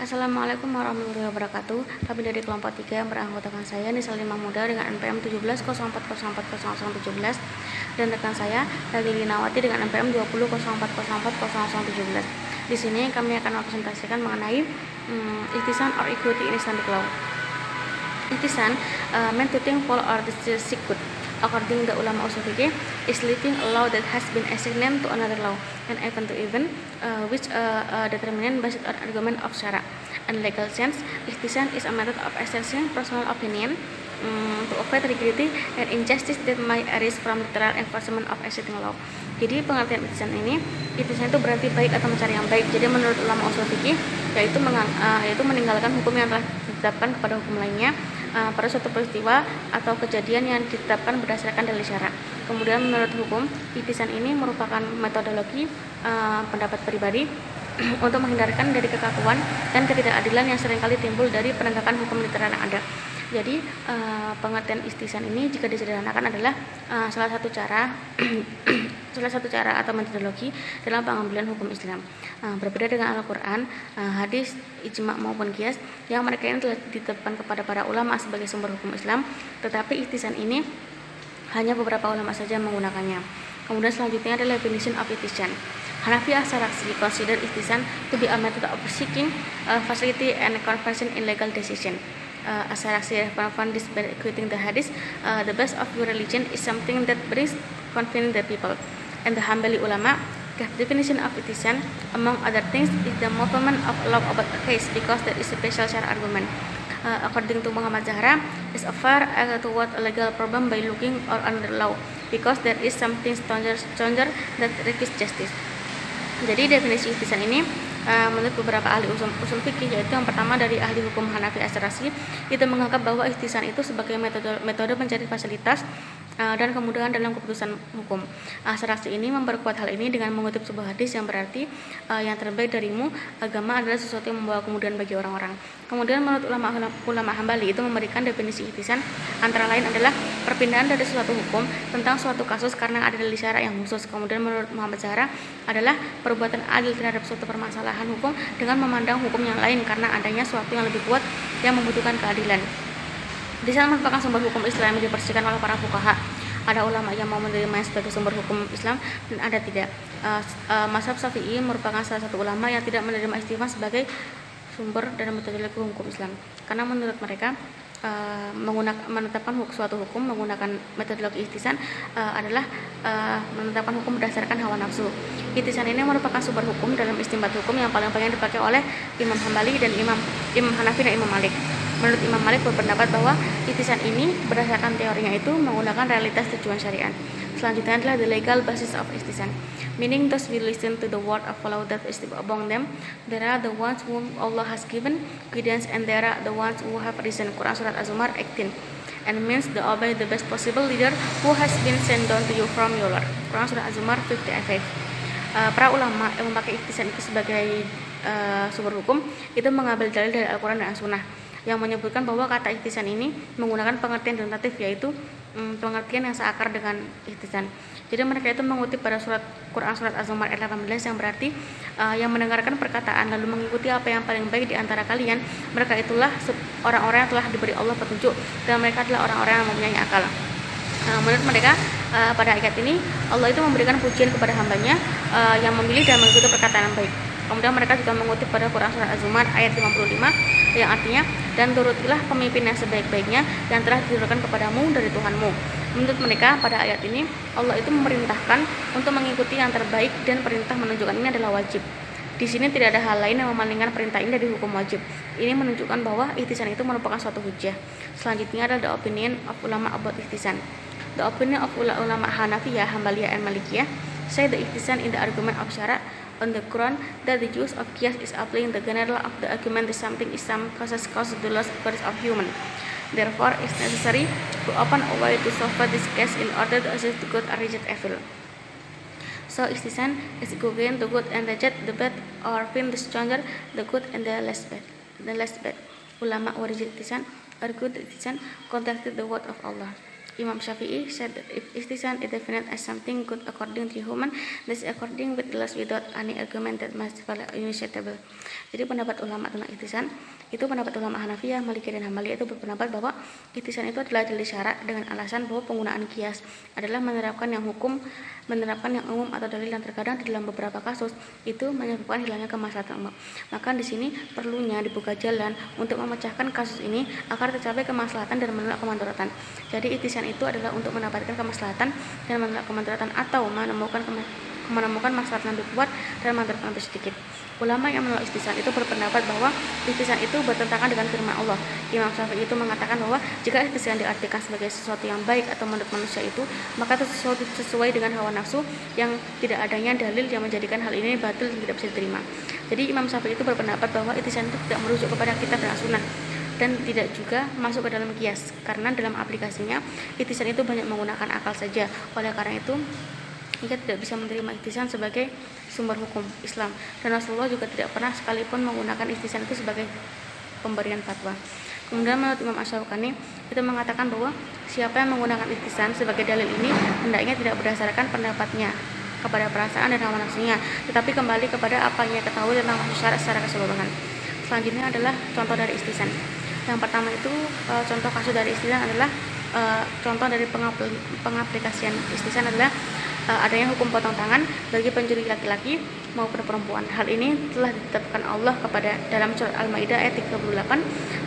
Assalamualaikum warahmatullahi wabarakatuh. Kami dari kelompok 3 yang beranggotakan saya Nisa Lima Muda dengan NPM 1704040017 dan rekan saya Lili Nawati dengan NPM 2004040017. Di sini kami akan mempresentasikan mengenai ihtisan or equity in Islamic law. Ihtisan meant to think for or seek good. According to ulama usul fikih, is living a law that has been assigned to another law, and even to even which determinant based on argument of syara. In legal sense, ihtisan is a method of assessing personal opinion to avoid rigidity and injustice that might arise from literal enforcement of existing law. Jadi pengertian ihtisan itu berarti baik atau mencari yang baik. Jadi menurut ulama usul fikih, yaitu meninggalkan hukum yang telah ditetapkan kepada hukum lainnya pada suatu peristiwa atau kejadian yang ditetapkan berdasarkan dalil syara. Kemudian menurut hukum, ihtisan ini merupakan metodologi pendapat pribadi untuk menghindarkan dari kekakuan dan ketidakadilan yang seringkali timbul dari penegakan hukum literal yang ada. Jadi pengertian ihtisan ini jika disederhanakan adalah salah satu cara atau metodologi dalam pengambilan hukum Islam. Berbeda dengan Al-Quran, hadis, ijma maupun qiyas yang mereka ini telah ditetapkan kepada para ulama sebagai sumber hukum Islam, tetapi ihtisan ini hanya beberapa ulama saja yang menggunakannya. Kemudian selanjutnya adalah definition of ihtisan. Hanafi As-Sarakhsi consider ihtisan to be a method of seeking facility and conversion in legal decision. As-Sarakhsi found this by quoting the hadith, the best of your religion is something that brings convince the people. And the Hanbali ulama gave definition of ihtisan, among other things, is the movement of law about a case because there is a special share argument. According to Muhammad Zahra, is a fair toward a legal problem by looking or under law because there is something stronger that requires justice. Jadi definisi ihtisan ini menurut beberapa ahli usul fikih, yaitu yang pertama dari ahli hukum Hanafi As-Sarakhsi, itu menganggap bahwa ihtisan itu sebagai metode mencari fasilitas dan kemudahan dalam keputusan hukum. As-Sarakhsi ini memperkuat hal ini dengan mengutip sebuah hadis yang berarti yang terbaik darimu, agama adalah sesuatu yang membawa kemudahan bagi orang-orang. Kemudian menurut ulama Hambali itu memberikan definisi ihtisan antara lain adalah perpindahan dari suatu hukum tentang suatu kasus karena ada dalil syara yang khusus. Kemudian menurut Muhammad Zahra adalah perbuatan adil terhadap suatu permasalahan hukum dengan memandang hukum yang lain karena adanya suatu yang lebih kuat yang membutuhkan keadilan. Ihtisan merupakan sumber hukum Islam yang dipersihkan oleh para fuqaha. Ada ulama yang mau menerimanya sebagai sumber hukum Islam dan ada tidak. Mazhab Syafi'i merupakan salah satu ulama yang tidak menerima ihtisan sebagai sumber dalam metodologi hukum Islam, karena menurut mereka menetapkan suatu hukum menggunakan metodologi ihtisan adalah menetapkan hukum berdasarkan hawa nafsu. Ihtisan ini merupakan sumber hukum dalam istinbat hukum yang paling banyak dipakai oleh Imam Hambali dan Imam Hanafi dan Imam Malik. Menurut Imam Malik berpendapat bahwa ihtisan ini berdasarkan teorinya itu menggunakan realitas tujuan syariat. Selanjutnya adalah the legal basis of ihtisan, meaning those we listen to the word of Allah that is among them. There are the ones whom Allah has given guidance, and there are the ones who have risen. Quran Surat Az-Zumar 18. And means the obey the best possible leader who has been sent down to you from your Lord. Quran Surat Az-Zumar 55. Para ulama yang memakai ihtisan itu sebagai sumber hukum itu mengambil dalil dari Al-Quran dan As-Sunnah yang menyebutkan bahwa kata ihtisan ini menggunakan pengertian denotatif, yaitu pengertian yang seakar dengan ihtisan. Jadi mereka itu mengutip pada Quran Surat Az-Zumar ayat 18 yang berarti yang mendengarkan perkataan lalu mengikuti apa yang paling baik di antara kalian, mereka itulah orang-orang yang telah diberi Allah petunjuk dan mereka adalah orang-orang yang mempunyai akal. Menurut mereka pada ayat ini Allah itu memberikan pujian kepada hambanya yang memilih dan mengikuti perkataan yang baik. Kemudian mereka juga mengutip pada Quran Surat Az-Zumar ayat 55 yang artinya, dan turutilah pemimpin yang sebaik-baiknya yang telah diturunkan kepadamu dari Tuhanmu. Menurut mereka pada ayat ini Allah itu memerintahkan untuk mengikuti yang terbaik dan perintah menunjukkan ini adalah wajib. Di sini tidak ada hal lain yang memalingkan perintah ini dari hukum wajib. Ini menunjukkan bahwa ihtisan itu merupakan suatu hujjah. Selanjutnya adalah the opinion of ulama about ihtisan. The opinion of ulama Hanafiyah, Hambaliyah, and Malikiyah say the ihtisan in the argument of syara on the Quran that the use of qiyas is applying the general of the argument to something Islam causes the loss of human. Therefore, it's necessary to open a way to solve this case in order to achieve the good or reject evil. So ihtisan is equivalent to good and reject the bad, or find the stronger the good and the less bad. Ulama who reject ihtisan or good ihtisan contested the word of Allah. Imam Shafi'i said that if ihtisan is defined as something good according to human, this according with the without any argument that must follow initiatable. Jadi pendapat ulama tentang ihtisan itu pendapat ulama Hanafiyah, Maliki dan Hambali itu berpendapat bahwa ihtisan itu adalah dalil syarak dengan alasan bahwa penggunaan kias adalah menerapkan yang umum atau dalil yang terkadang di dalam beberapa kasus itu menyebabkan hilangnya kemaslahatan umum. Maka di sini perlunya dibuka jalan untuk memecahkan kasus ini agar tercapai kemaslahatan dan menolak kemandaratan. Jadi ihtisan itu adalah untuk mendapatkan kemaslahatan dan menolak kemandaratan atau menemukan maslahat yang lebih kuat dan manfaat lebih sedikit. Ulama yang menolak ihtisan itu berpendapat bahwa ihtisan itu bertentangan dengan firman Allah. Imam Syafi'i itu mengatakan bahwa jika ihtisan diartikan sebagai sesuatu yang baik atau menurut manusia itu, maka itu sesuatu sesuai dengan hawa nafsu yang tidak adanya dalil yang menjadikan hal ini batil dan tidak bisa diterima. Jadi Imam Syafi'i itu berpendapat bahwa ihtisan itu tidak merujuk kepada kitab dan sunnah dan tidak juga masuk ke dalam kias, karena dalam aplikasinya ihtisan itu banyak menggunakan akal saja. Oleh karena itu ia tidak bisa menerima ihtisan sebagai sumber hukum Islam, dan Rasulullah juga tidak pernah sekalipun menggunakan ihtisan itu sebagai pemberian fatwa. Kemudian menurut Imam Asy-Syaukani itu mengatakan bahwa siapa yang menggunakan ihtisan sebagai dalil ini hendaknya tidak berdasarkan pendapatnya kepada perasaan dan hawa nafsunya, tetapi kembali kepada apa yang ia ketahui tentang syarat secara keseluruhan. Selanjutnya adalah contoh dari ihtisan. Yang pertama itu contoh kasus dari ihtisan adalah contoh dari pengaplikasian ihtisan adalah adanya hukum potong tangan bagi pencuri laki-laki maupun perempuan. Hal ini telah ditetapkan Allah kepada dalam surat Al-Maidah ayat 38,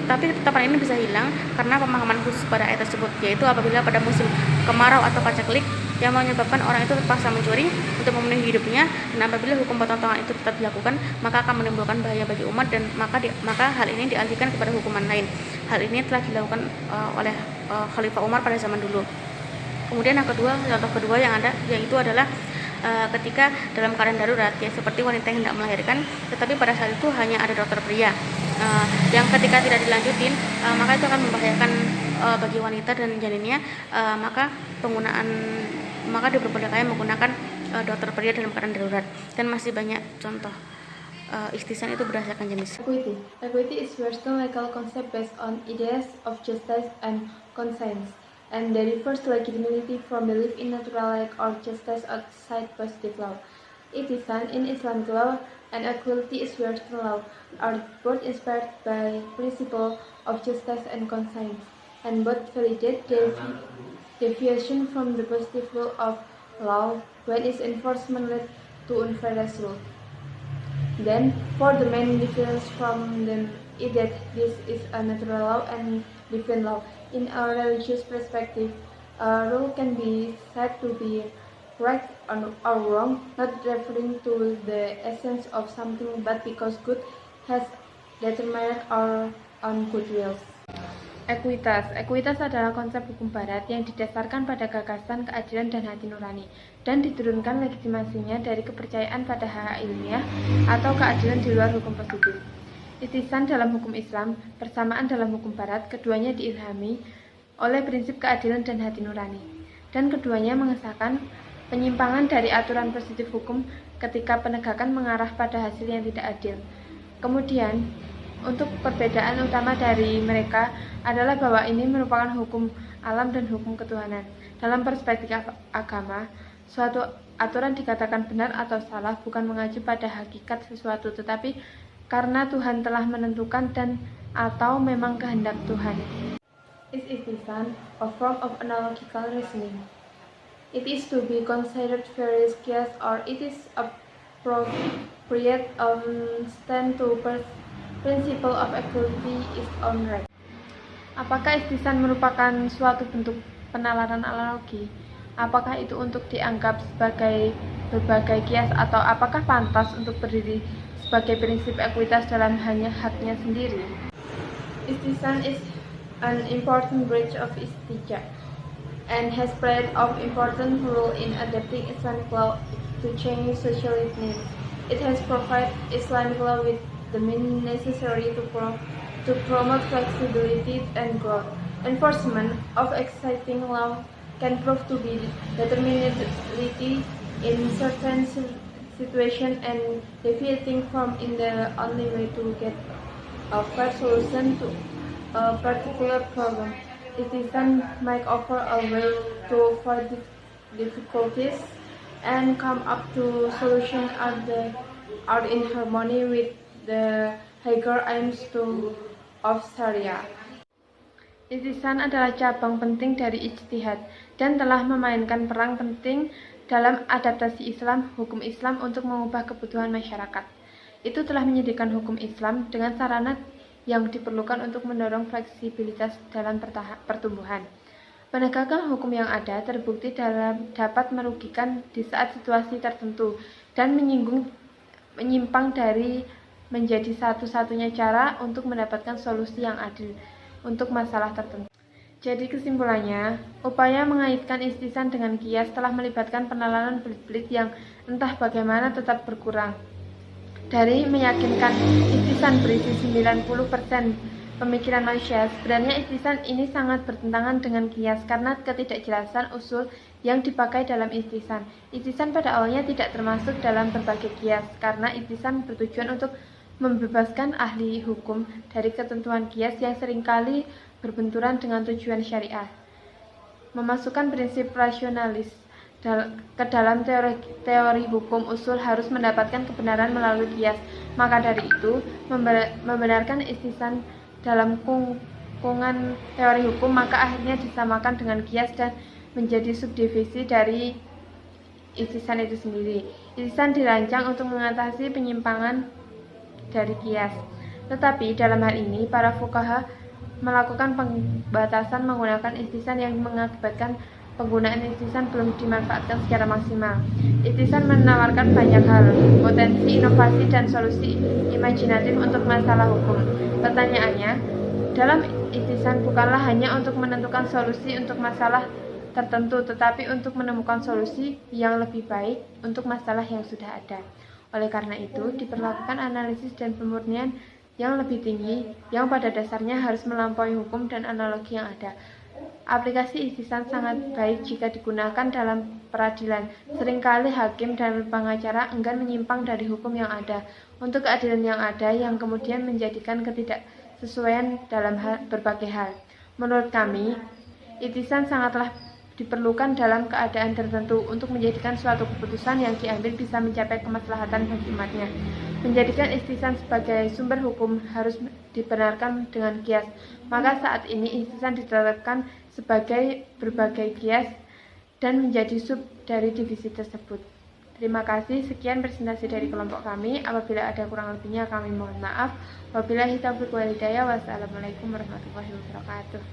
tetapi ketetapan ini bisa hilang karena pemahaman khusus pada ayat tersebut, yaitu apabila pada musim kemarau atau paceklik yang menyebabkan orang itu terpaksa mencuri untuk memenuhi hidupnya, dan apabila hukum potong tangan itu tetap dilakukan, maka akan menimbulkan bahaya bagi umat, dan maka hal ini dialihkan kepada hukuman lain. Hal ini telah dilakukan oleh Khalifah Umar pada zaman dulu. Kemudian yang kedua, contoh kedua yang ada yaitu adalah ketika dalam keadaan darurat, ya seperti wanita yang hendak melahirkan, tetapi pada saat itu hanya ada dokter pria yang ketika tidak dilanjutin maka itu akan membahayakan bagi wanita dan janinnya, maka diperbolehkan menggunakan dokter pria dalam keadaan darurat. Dan masih banyak contoh ihtisan itu berdasarkan jenis. Equity is Western legal concept based on ideas of justice and conscience, and they refers to legitimacy from belief in natural right or justice outside positive law. Ihtisan in Islamic law and equality is Western law are both inspired by principle of justice and conscience, and both validate deviation from the positive rule of law when its enforcement led to unfairness rule. Then, for the main difference from them is that this is a natural law and divine law. In a religious perspective, a rule can be said to be right or wrong, not referring to the essence of something, but because good has determined our own good wills. Ekuitas adalah konsep hukum barat yang didasarkan pada gagasan, keadilan, dan hati nurani, dan diturunkan legitimasinya dari kepercayaan pada hak ilmiah atau keadilan di luar hukum positif. Ihtisan dalam hukum Islam, persamaan dalam hukum barat, keduanya diilhami oleh prinsip keadilan dan hati nurani, dan keduanya mengesahkan penyimpangan dari aturan positif hukum ketika penegakan mengarah pada hasil yang tidak adil. Kemudian, untuk perbedaan utama dari mereka adalah bahwa ini merupakan hukum alam dan hukum ketuhanan. Dalam perspektif agama, suatu aturan dikatakan benar atau salah bukan mengacu pada hakikat sesuatu, tetapi karena Tuhan telah menentukan dan atau memang kehendak Tuhan. Is ihtisan a form of analogical reasoning? It is to be considered very scarce, or it is appropriate stand to principle of equality is on right. Apakah ihtisan merupakan suatu bentuk penalaran analogi? Apakah itu untuk dianggap sebagai berbagai kias, atau apakah pantas untuk berdiri sebagai prinsip ekuitas dalam hanya haknya sendiri? Ihtisan is an important branch of istijah and has played an important role in adapting Islamic law to change social needs. It has provided Islamic law with the means necessary to promote flexibility and growth. Enforcement of existing law can prove to be determinative in certain situations, and deviating from in the only way to get a fair solution to a particular problem. Ihtisan might offer a way to avoid difficulties and come up to solutions are in harmony with the higher aims of Sharia. Ihtisan adalah cabang penting dari ijtihad dan telah memainkan peran penting dalam adaptasi hukum Islam untuk mengubah kebutuhan masyarakat. Itu telah menyediakan hukum Islam dengan sarana yang diperlukan untuk mendorong fleksibilitas dalam pertumbuhan. Penegakan hukum yang ada terbukti dapat merugikan di saat situasi tertentu dan menyimpang dari menjadi satu-satunya cara untuk mendapatkan solusi yang adil untuk masalah tertentu. Jadi kesimpulannya, upaya mengaitkan ihtisan dengan qiyas telah melibatkan penalaran belit-belit yang entah bagaimana tetap berkurang. Dari meyakinkan ihtisan berisi 90% pemikiran manusia, sebenarnya ihtisan ini sangat bertentangan dengan qiyas karena ketidakjelasan usul yang dipakai dalam ihtisan. Ihtisan pada awalnya tidak termasuk dalam berbagai qiyas karena ihtisan bertujuan untuk membebaskan ahli hukum dari ketentuan qiyas yang seringkali berbenturan dengan tujuan syariah. Memasukkan prinsip rasionalis ke dalam teori hukum usul harus mendapatkan kebenaran melalui qiyas. Maka dari itu, membenarkan ihtisan dalam kungkungan teori hukum maka akhirnya disamakan dengan qiyas dan menjadi subdivisi dari ihtisan itu sendiri. Ihtisan dirancang untuk mengatasi penyimpangan dari qiyas. Tetapi dalam hal ini para fuqaha melakukan pembatasan menggunakan ihtisan yang mengakibatkan penggunaan ihtisan belum dimanfaatkan secara maksimal. Ihtisan menawarkan banyak hal, potensi inovasi dan solusi imajinatif untuk masalah hukum. Pertanyaannya, dalam ihtisan bukanlah hanya untuk menentukan solusi untuk masalah tertentu, tetapi untuk menemukan solusi yang lebih baik untuk masalah yang sudah ada. Oleh karena itu, diperlakukan analisis dan pemurnian yang lebih tinggi, yang pada dasarnya harus melampaui hukum dan analogi yang ada. Aplikasi ihtisan sangat baik jika digunakan dalam peradilan. Seringkali hakim dan pengacara enggan menyimpang dari hukum yang ada untuk keadilan yang ada yang kemudian menjadikan ketidaksesuaian dalam berbagai hal. Menurut kami, ihtisan sangatlah diperlukan dalam keadaan tertentu untuk menjadikan suatu keputusan yang diambil bisa mencapai kemaslahatan bagi umatnya. Menjadikan ihtisan sebagai sumber hukum harus dibenarkan dengan qiyas. Maka saat ini ihtisan ditetapkan sebagai berbagai qiyas dan menjadi sub dari divisi tersebut. Terima kasih, sekian presentasi dari kelompok kami. Apabila ada kurang lebihnya kami mohon maaf. Wabillahi taufiq wal hidayah. Wassalamualaikum warahmatullahi wabarakatuh.